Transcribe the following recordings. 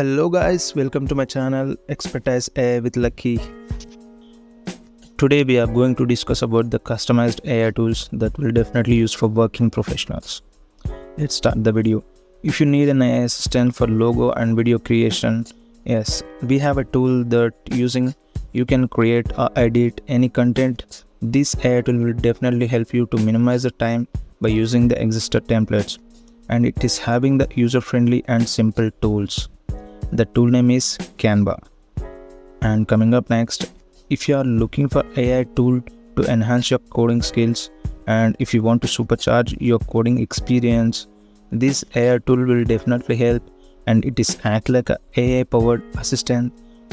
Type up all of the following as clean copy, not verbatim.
Hello guys, welcome to my channel Expertise AI with Lucky. Today we are going to discuss about the customized AI tools that will definitely use for working professionals. Let's start the video. If you need an AI assistant for logo and video creation, yes, we have a tool that using you can create or edit any content. This AI tool will definitely help you to minimize the time by using the existing templates, and it is having the user-friendly and simple tools. The tool name is Canva. And coming up next, if you are looking for AI tool to enhance your coding skills and if you want to supercharge your coding experience, this AI tool will definitely help, and it is act like a AI powered assistant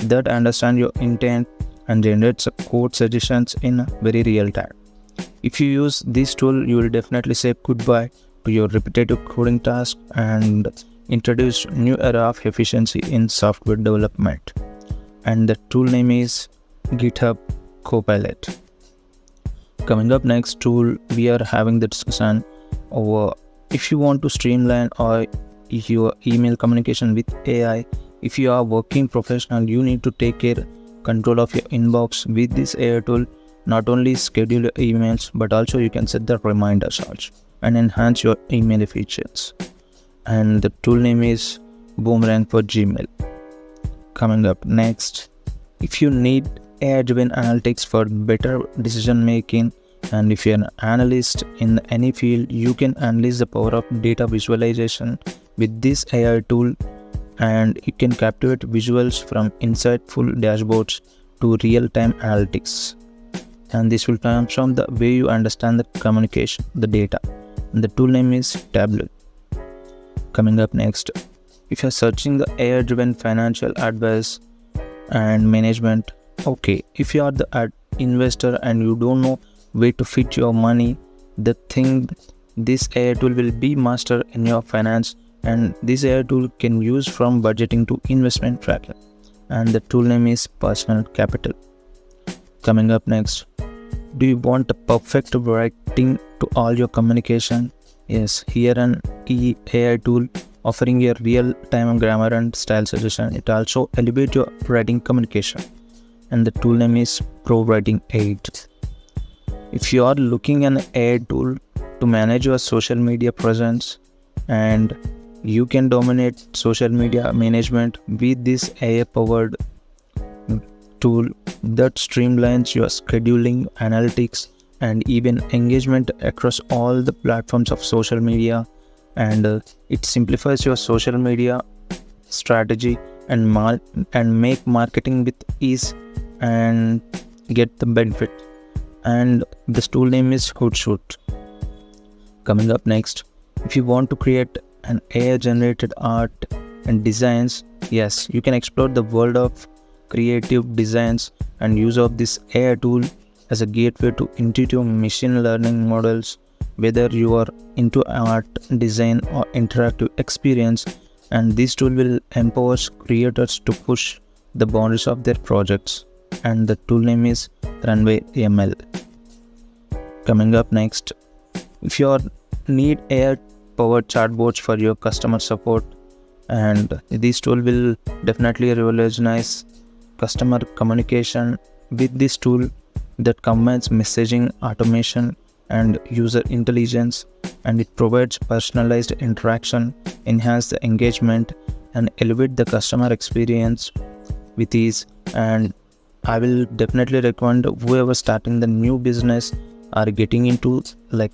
that understands your intent and generates code suggestions in very real time. If you use this tool, you will definitely say goodbye to your repetitive coding tasks and introduce new era of efficiency in software development. And the tool name is GitHub Copilot. Coming up next tool, we are having the discussion over if you want to streamline or your email communication with AI. If you are working professional, you need to take control of your inbox with this AI tool. Not only schedule your emails, but also you can set the reminders also and enhance your email efficiency. And the tool name is Boomerang for Gmail. Coming up next, if you need AI-driven analytics for better decision making, and if you're an analyst in any field, you can unleash the power of data visualization with this AI tool, and you can captivate visuals from insightful dashboards to real-time analytics. And this will come from the way you understand the communication, the data. And the tool name is Tableau. Coming up next, if you're searching the AI-driven financial advice and management, okay, if you are the investor and you don't know where to fit your money, the thing this AI tool will be master in your finance, and this AI tool can use from budgeting to investment tracking. And the tool name is Personal Capital. Coming up next, do you want a perfect writing to all your communication? Yes, here an AI tool offering a real-time grammar and style suggestion. It also elevates your writing communication. And the tool name is Pro Writing Aid. If you are looking an AI tool to manage your social media presence, and you can dominate social media management with this AI-powered tool that streamlines your scheduling, analytics, and even engagement across all the platforms of social media, and it simplifies your social media strategy and make marketing with ease and get the benefit. And this tool name is Hootsuite. Coming up next, if you want to create an AI generated art and designs, yes, you can explore the world of creative designs and use of this AI tool as a gateway to intuitive machine learning models, whether you are into art, design, or interactive experience. And this tool will empower creators to push the boundaries of their projects. And the tool name is Runway ML. Coming up next, if you need AI powered chatbots for your customer support, and this tool will definitely revolutionize customer communication with this tool that combines messaging, automation, and user intelligence, and it provides personalized interaction, enhance the engagement, and elevate the customer experience with ease. And I will definitely recommend whoever starting the new business or getting into like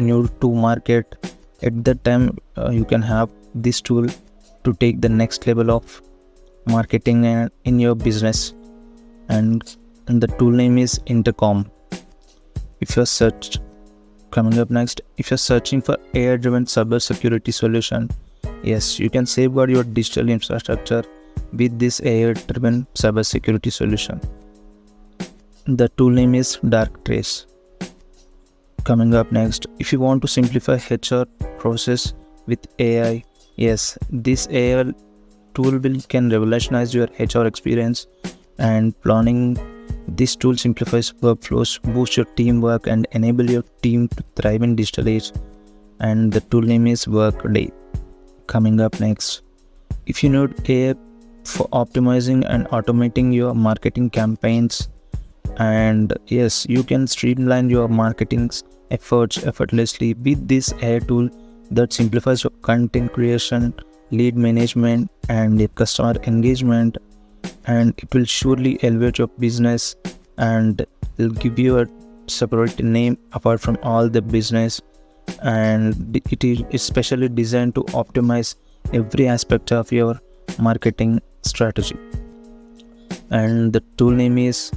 new to market, at that time you can have this tool to take the next level of marketing in your business. And the tool name is Intercom. If you're coming up next, if you're searching for AI-driven cybersecurity solution, yes, you can safeguard your digital infrastructure with this AI-driven cybersecurity solution. The tool name is Darktrace. Coming up next, if you want to simplify HR process with AI, yes, this AI tool can revolutionize your HR experience and planning. This tool simplifies workflows, boosts your teamwork, and enable your team to thrive in digital age. And the tool name is Workday. Coming up next, if you need AI for optimizing and automating your marketing campaigns. And yes, you can streamline your marketing efforts effortlessly with this AI tool that simplifies your content creation, lead management, and your customer engagement. And it will surely elevate your business, and will give you a separate name apart from all the business. And it is especially designed to optimize every aspect of your marketing strategy. And the tool name is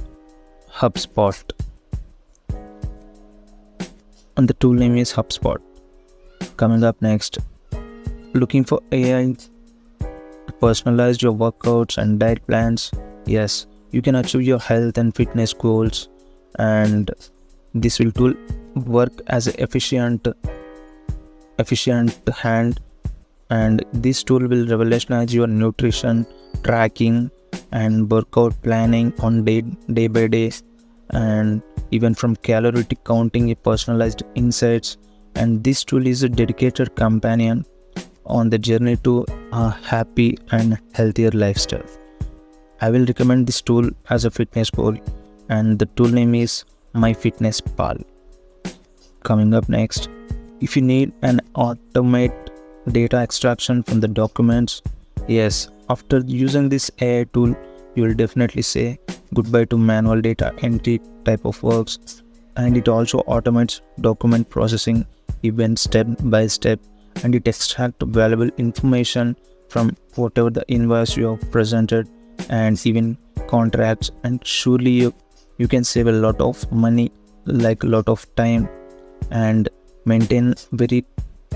HubSpot. Coming up next, looking for AI to personalize your workouts and diet plans. Yes, you can achieve your health and fitness goals, and this will tool work as an efficient hand. And this tool will revolutionize your nutrition tracking and workout planning on day by day, and even from calorie counting, personalized insights. And this tool is a dedicated companion on the journey to a happy and healthier lifestyle. I will recommend this tool as a fitness goal, and the tool name is MyFitnessPal. Coming up next, if you need an automate data extraction from the documents, yes, after using this AI tool, you will definitely say goodbye to manual data entry type of works. And it also automates document processing even step by step, and it extracts valuable information from whatever the invoice you have presented, and even contracts. And surely you can save a lot of money, like a lot of time, and maintain very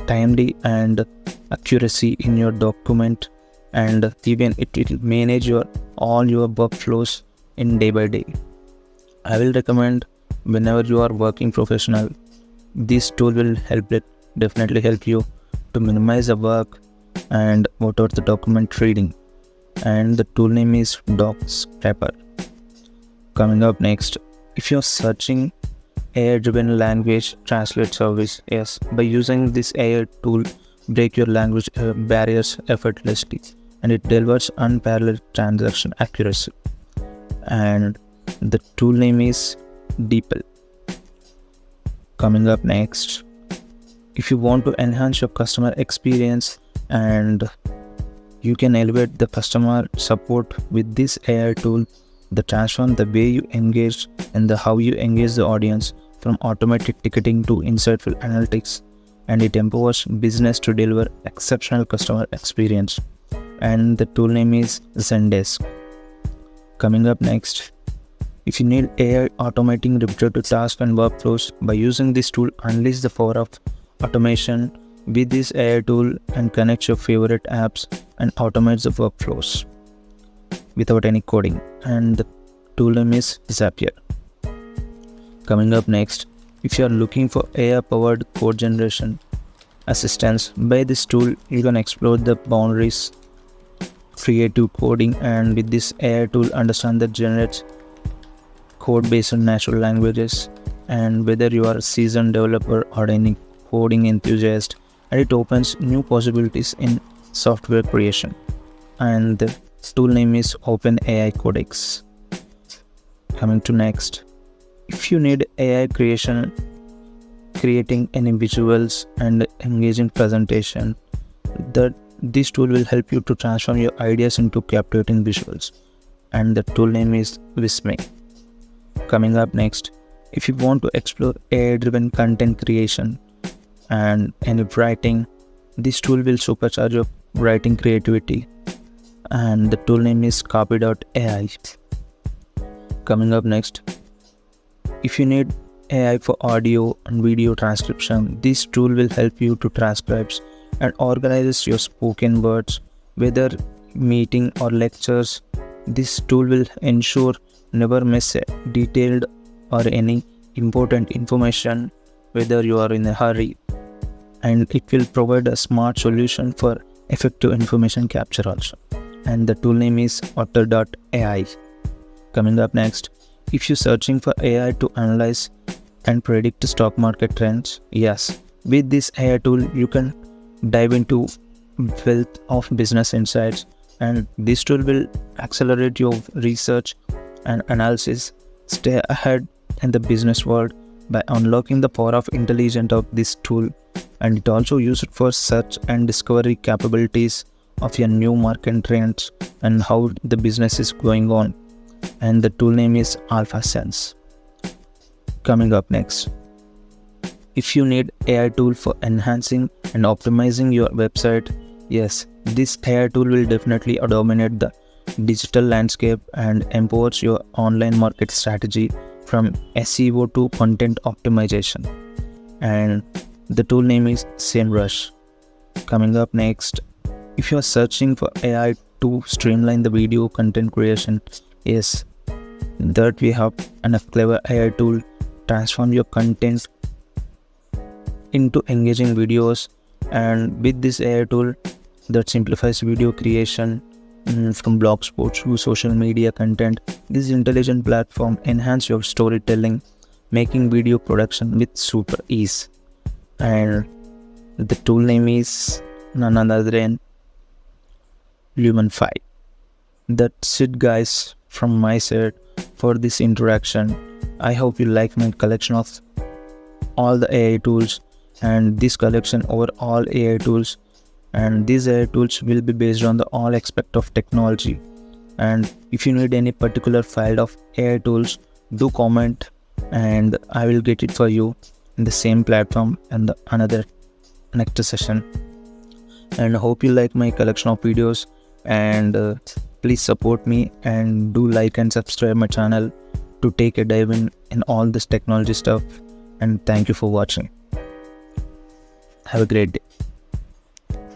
timely and accuracy in your document. And even it will manage all your workflows in day by day. I will recommend, whenever you are working professional, this tool will definitely help you to minimize the work and whatever the document reading. And the tool name is DocScraper. Coming up next, if you're searching AI-driven language translate service, yes, by using this AI tool, break your language barriers effortlessly, and it delivers unparalleled transaction accuracy. And the tool name is DeepL. Coming up next, if you want to enhance your customer experience, and you can elevate the customer support with this AI tool that transform the way you engage and how you engage the audience, from automated ticketing to insightful analytics. And it empowers business to deliver exceptional customer experience. And the tool name is Zendesk. Coming up next, if you need AI automating repetitive tasks and workflows, by using this tool, unleash the power of automation with this AI tool, and connect your favorite apps and automate the workflows without any coding. And the tool name is Zapier. Coming up next, if you are looking for AI powered code generation assistance, by this tool you can explore the boundaries creative coding, and with this AI tool understand that generates code based on natural languages. And whether you are a seasoned developer or any coding enthusiast, and it opens new possibilities in software creation. And the tool name is OpenAI Codex. Coming to next, if you need AI creating any visuals and engaging presentation, this tool will help you to transform your ideas into captivating visuals. And the tool name is Visme. Coming up next, if you want to explore AI-driven content creation and any writing, this tool will supercharge your writing creativity. And the tool name is Copy.ai. Coming up next, if you need AI for audio and video transcription, this tool will help you to transcribe and organize your spoken words, whether meeting or lectures. This tool will ensure never miss a detailed or any important information, whether you are in a hurry. And it will provide a smart solution for effective information capture also. And the tool name is Otter.ai. Coming up next, if you're searching for AI to analyze and predict stock market trends, yes, with this AI tool you can dive into wealth of business insights and this tool will accelerate your research and analysis. Stay ahead in the business world by unlocking the power of intelligence of this tool, and it also used for search and discovery capabilities of your new market trends and how the business is going on. And the tool name is AlphaSense. Coming up next, if you need AI tool for enhancing and optimizing your website, yes, this AI tool will definitely dominate the digital landscape and empowers your online market strategy from SEO to content optimization. And the tool name is SEMrush. Coming up next, if you are searching for AI to streamline the video content creation, yes, that we have a clever AI tool transform your content into engaging videos. And with this AI tool that simplifies video creation, from blog spots to social media content, this intelligent platform enhance your storytelling, making video production with super ease. And the tool name is none other than Lumen5. That's it, guys, from my side for this interaction. I hope you like my collection of all the AI tools, and this collection over all AI tools, and these AI tools will be based on the all aspect of technology. And if you need any particular file of AI tools, do comment and I will get it for you in the same platform and the another next session. And I hope you like my collection of videos, and please support me and do like and subscribe my channel to take a dive in all this technology stuff. And thank you for watching. Have a great day.